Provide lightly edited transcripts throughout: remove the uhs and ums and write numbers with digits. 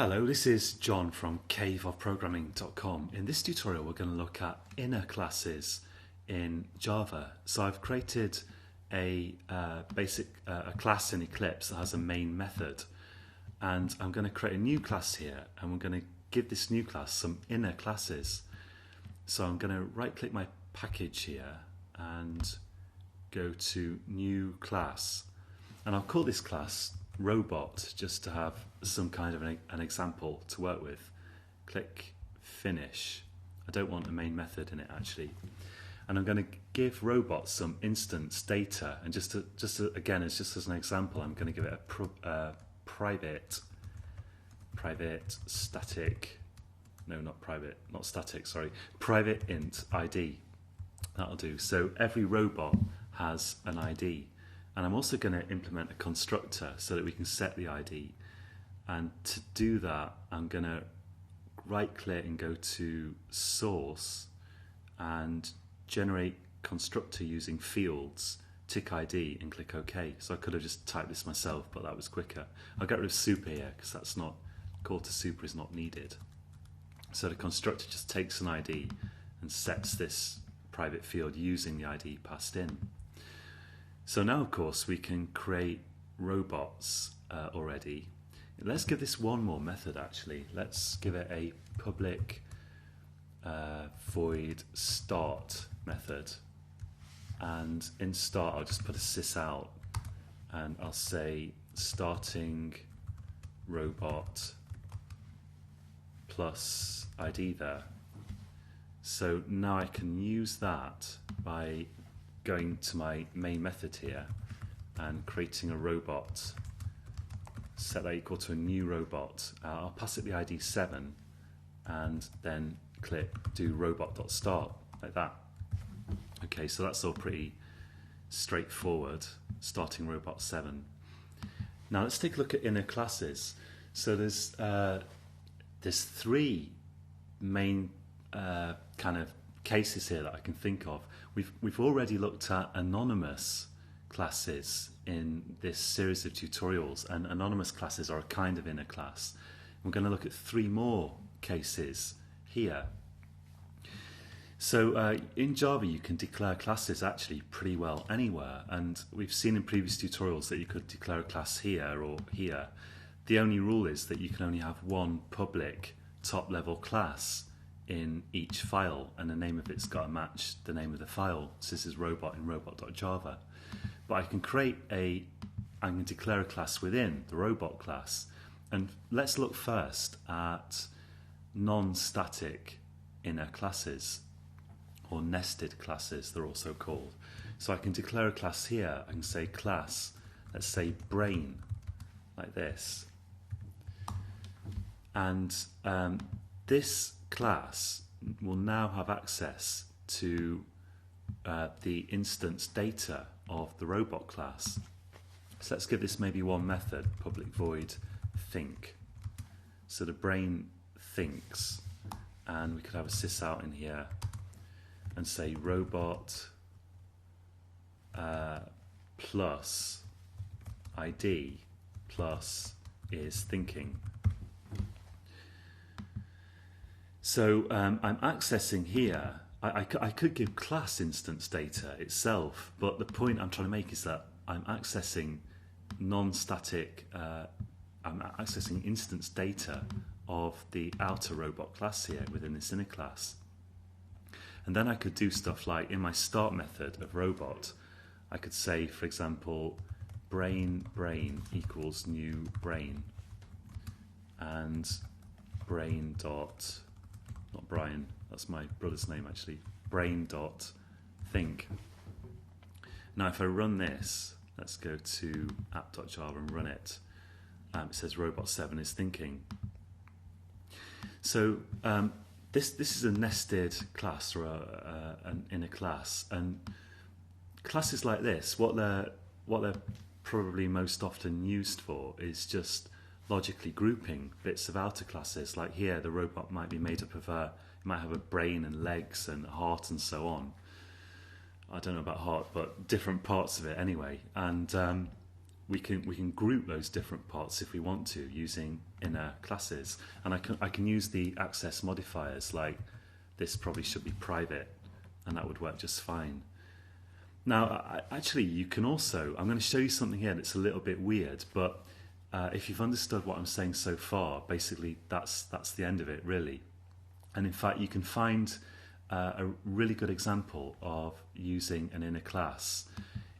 Hello, this is John from caveofprogramming.com. In this tutorial we're going to look at inner classes in Java. So I've created a class in Eclipse that has a main method, and I'm going to create a new class here, and we're going to give this new class some inner classes. So I'm going to right click my package here and go to new class, and I'll call this class robot just to have some kind of an example to work with. Click finish. I don't want a main method in it actually, and I'm going to give robot some instance data, and again, it's just as an example, I'm going to give it a private static, no, not private, not static, sorry, private int ID. That'll do. So every robot has an ID. And I'm also going to implement a constructor so that we can set the ID. And to do that, I'm going to right click and go to source and generate constructor using fields, tick ID, and click OK. So I could have just typed this myself, but that was quicker. I'll get rid of super here because that's not, call to super is not needed. So the constructor just takes an ID and sets this private field using the ID passed in. So now, of course, we can create robots already. Let's give this one more method, actually. Let's give it a public void start method. And in start, I'll just put a sys out, and I'll say starting robot plus ID there. So now I can use that by going to my main method here and creating a robot, set that equal to a new robot. I'll pass it the ID 7 and then click do robot.start like that. Okay, so that's all pretty straightforward, starting robot 7. Now let's take a look at inner classes. So there's 3 main kind of cases here that I can think of. We've already looked at anonymous classes in this series of tutorials, and anonymous classes are a kind of inner class. We're going to look at 3 more cases here. So in Java you can declare classes actually pretty well anywhere, and we've seen in previous tutorials that you could declare a class here or here. The only rule is that you can only have one public top level class in each file, and the name of it's got to match the name of the file. So this is robot in robot.java. But I can declare a class within the robot class. And let's look first at non-static inner classes, or nested classes they're also called. So I can declare a class here. I can say class, let's say brain, like this. And this class will now have access to the instance data of the robot class. So let's give this maybe one method, public void think. So the brain thinks, and we could have a sys out in here and say robot plus ID plus is thinking. So I'm accessing here, I could give class instance data itself, but the point I'm trying to make is that I'm accessing non-static, I'm accessing instance data of the outer robot class here within this inner class. And then I could do stuff like in my start method of robot, I could say, for example, brain equals new brain, and brain dot, not Brian, that's my brother's name actually, brain dot think. Now if I run this, let's go to app.java and run it. It says robot 7 is thinking. So this is a nested class, or an inner class, and classes like this, what they're probably most often used for is just logically grouping bits of outer classes. Like here, the robot might be made up of it might have a brain and legs and heart and so on. I don't know about heart, but different parts of it anyway. And we can group those different parts if we want to using inner classes, and I can use the access modifiers, like this probably should be private, and that would work just fine. Now, actually, you can also, I'm going to show you something here that's a little bit weird, but if you've understood what I'm saying so far, basically that's the end of it, really. And in fact, you can find a really good example of using an inner class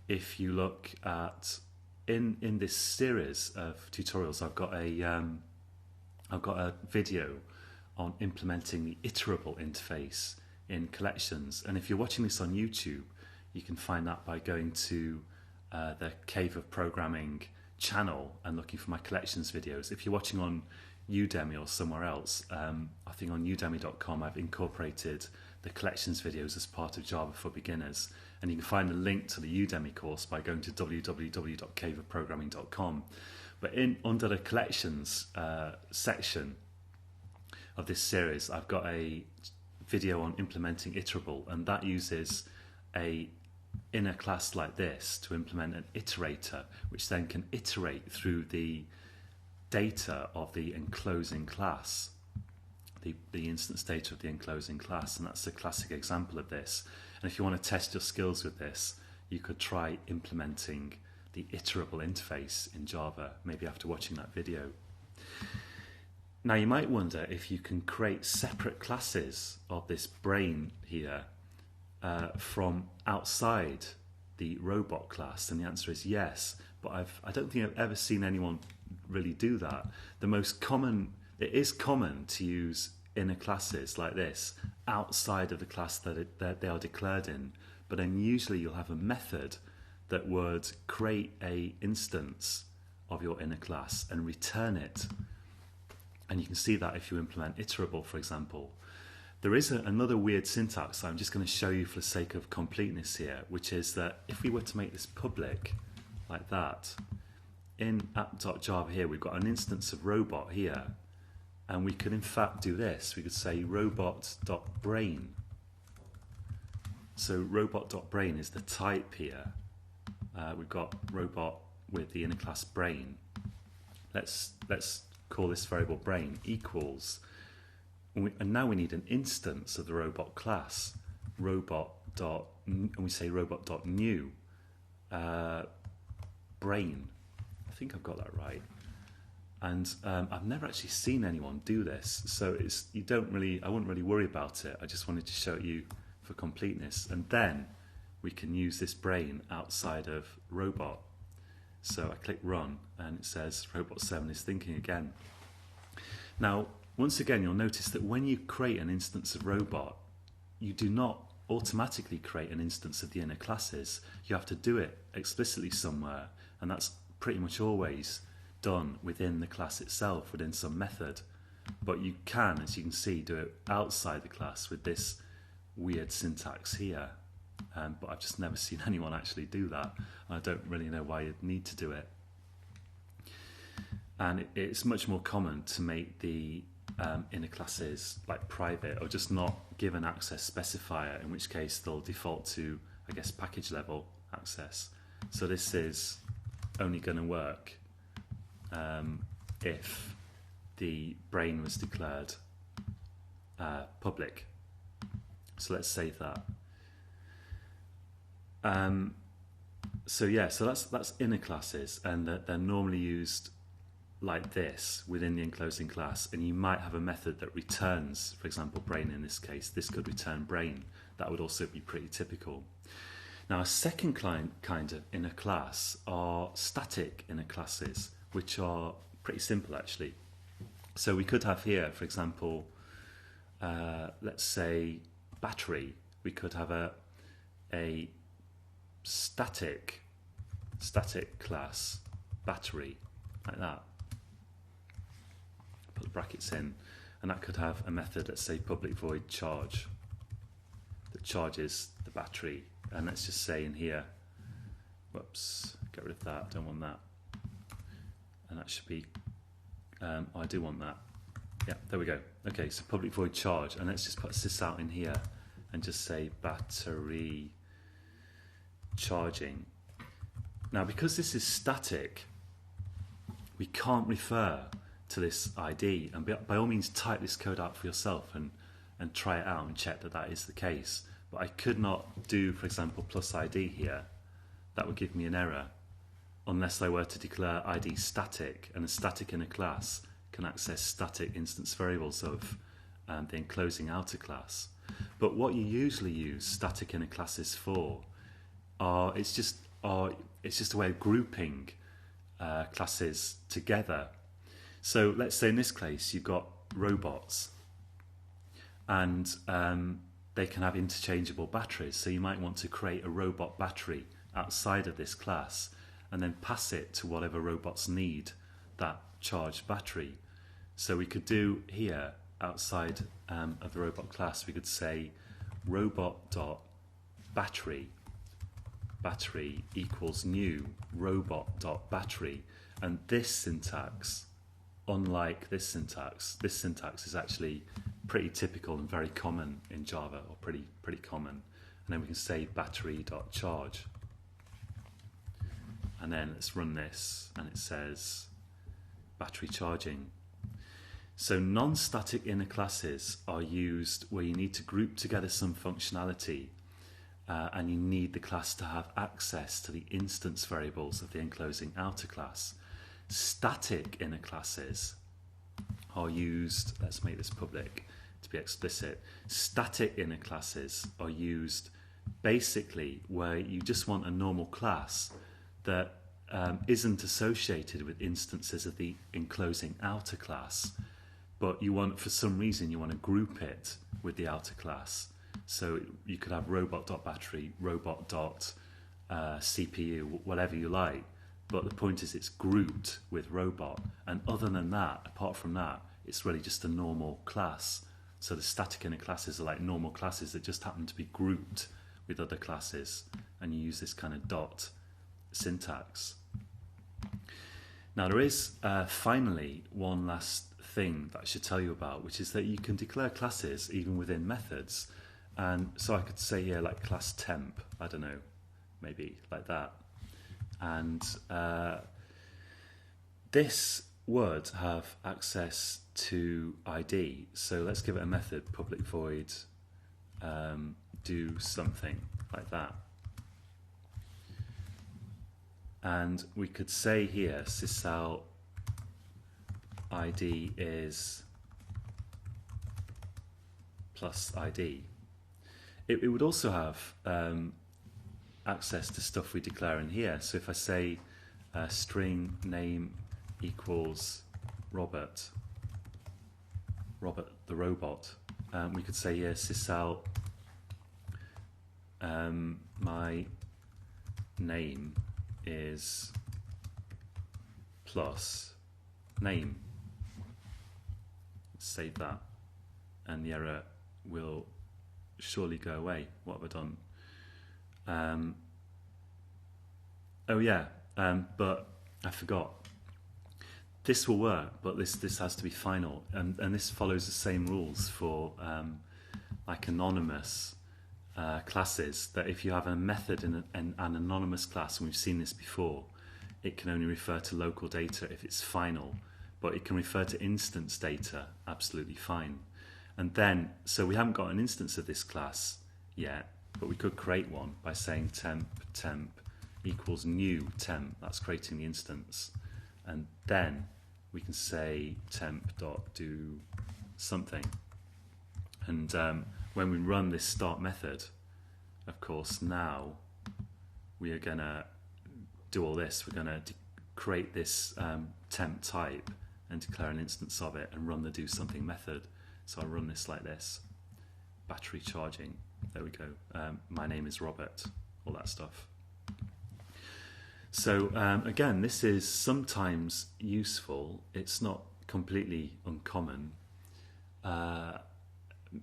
if you look at in this series of tutorials. I've got a video on implementing the iterable interface in collections, and if you're watching this on YouTube, you can find that by going to the Cave of Programming channel and looking for my collections videos. If you're watching on Udemy or somewhere else, I think on udemy.com I've incorporated the collections videos as part of Java for Beginners, and you can find the link to the Udemy course by going to www.caveofprogramming.com. But under the collections section of this series, I've got a video on implementing iterable, and that uses a inner class like this to implement an iterator, which then can iterate through the data of the enclosing class, the instance data of the enclosing class, and that's a classic example of this. And if you want to test your skills with this, you could try implementing the iterable interface in Java, maybe after watching that video. Now, you might wonder if you can create separate classes of this brain here from outside the robot class, and the answer is yes, but I don't think I've ever seen anyone really do that. It is common to use inner classes like this outside of the class that they are declared in, but then usually you'll have a method that would create a instance of your inner class and return it. And you can see that if you implement iterable, for example. There is another weird syntax I'm just going to show you for the sake of completeness here, which is that if we were to make this public like that, in app.java here we've got an instance of robot here, and we could in fact do this. We could say robot.brain. So robot.brain is the type here. We've got robot with the inner class brain. Let's call this variable brain equals, and now we need an instance of the robot class, and we say robot.new brain. I think I've got that right. And I've never actually seen anyone do this, so I wouldn't really worry about it. I just wanted to show you for completeness, and then we can use this brain outside of robot. So I click run, and it says robot 7 is thinking again. Now, once again, you'll notice that when you create an instance of robot, you do not automatically create an instance of the inner classes. You have to do it explicitly somewhere, and that's pretty much always done within the class itself, within some method. But you can, as you can see, do it outside the class with this weird syntax here. But I've just never seen anyone actually do that. I don't really know why you'd need to do it. And it's much more common to make the inner classes like private, or just not give an access specifier, in which case they'll default to, I guess, package level access. So this is only going to work if the brain was declared public. So let's save that. So that's inner classes, and they're normally used like this within the enclosing class, and you might have a method that returns, for example, brain. In this case, this could return brain. That would also be pretty typical. Now, a second kind of inner class are static inner classes, which are pretty simple actually. So we could have here, for example, let's say battery. We could have a static class battery like that. Put the brackets in, and that could have a method, let's say public void charge, that charges the battery. And let's just say in here, whoops, get rid of that, don't want that. And that should be, I do want that. Yeah, there we go. Okay, so public void charge, and let's just put this out in here and just say battery charging. Now, because this is static, we can't refer to this ID, and by all means type this code out for yourself and try it out and check that that is the case. But I could not do, for example, plus ID here. That would give me an error unless I were to declare ID static, and a static in a class can access static instance variables of the enclosing outer class. But what you usually use static inner classes for it's just a way of grouping classes together. So let's say in this case you've got robots, and they can have interchangeable batteries. So you might want to create a robot battery outside of this class and then pass it to whatever robots need that charged battery. So we could do here outside of the robot class, we could say robot.battery equals new robot.battery, and this syntax, unlike this syntax is actually pretty typical and very common in Java, or pretty common. And then we can say battery.charge, and then let's run this, and it says battery charging. So non-static inner classes are used where you need to group together some functionality, and you need the class to have access to the instance variables of the enclosing outer class. Static inner classes are used, let's make this public to be explicit, static inner classes are used basically where you just want a normal class that isn't associated with instances of the enclosing outer class, but you want, for some reason, you want to group it with the outer class. So you could have robot.battery, robot.CPU, whatever you like, but the point is it's grouped with robot, and other than that, apart from that, it's really just a normal class. So the static inner classes are like normal classes that just happen to be grouped with other classes, and you use this kind of dot syntax. Now there is finally one last thing that I should tell you about, which is that you can declare classes even within methods. And so I could say here like class temp, I don't know, maybe like that. And this would have access to ID. So let's give it a method, public void do something like that. And we could say here sysal ID is plus ID. It would also have access to stuff we declare in here. So if I say string name equals Robert the robot, we could say here sysal my name is plus name. Let's save that, and the error will surely go away. What have I done? Oh yeah, but I forgot. This will work, but this has to be final, and this follows the same rules for like anonymous classes, that if you have a method in an anonymous class, and we've seen this before, it can only refer to local data if it's final, but it can refer to instance data absolutely fine. And then, so we haven't got an instance of this class yet, but we could create one by saying temp equals new temp, that's creating the instance, and then we can say temp.do something. And when we run this start method, of course, now we are going to do all this. We're going to create this temp type and declare an instance of it and run the do something method. So I run this like this, battery charging, there we go, my name is Robert, all that stuff. So again, this is sometimes useful, it's not completely uncommon.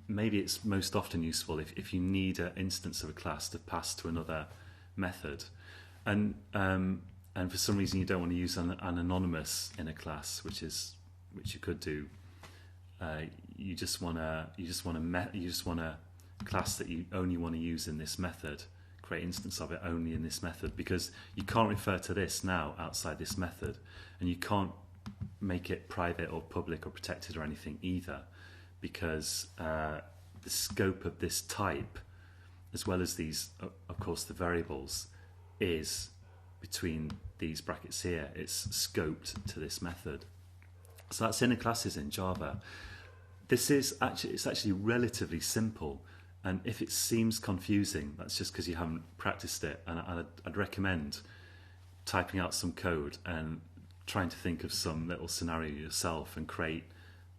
Maybe it's most often useful if you need an instance of a class to pass to another method, and for some reason you don't want to use an anonymous in a class, which you could do. You just want a class that you only want to use in this method create an instance of it only in this method, because you can't refer to this now outside this method, and you can't make it private or public or protected or anything either, because the scope of this type, as well as these, of course, the variables, is between these brackets here. It's scoped to this method. So that's inner classes in Java. It's actually relatively simple, and if it seems confusing, that's just because you haven't practiced it. And I'd recommend typing out some code and trying to think of some little scenario yourself and create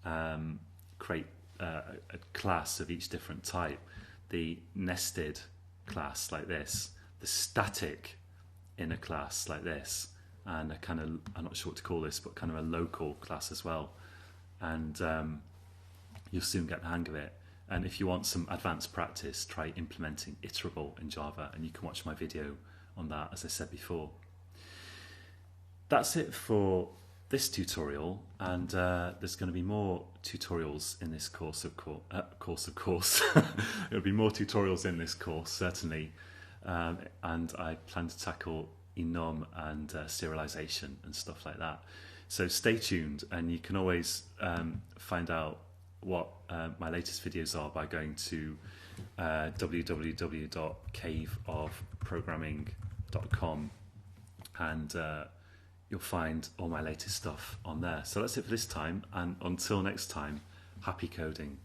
a class of each different type. The nested class like this, the static inner class like this, and a kind of, I'm not sure what to call this, but kind of a local class as well. And you'll soon get the hang of it. And if you want some advanced practice, try implementing iterable in Java, and you can watch my video on that, as I said before. That's it for this tutorial, and there's going to be more tutorials in this course, of course. There'll be more tutorials in this course, certainly, and I plan to tackle enum and serialization and stuff like that. So stay tuned, and you can always find out what my latest videos are by going to www.caveofprogramming.com, and you'll find all my latest stuff on there. So that's it for this time, and until next time, happy coding.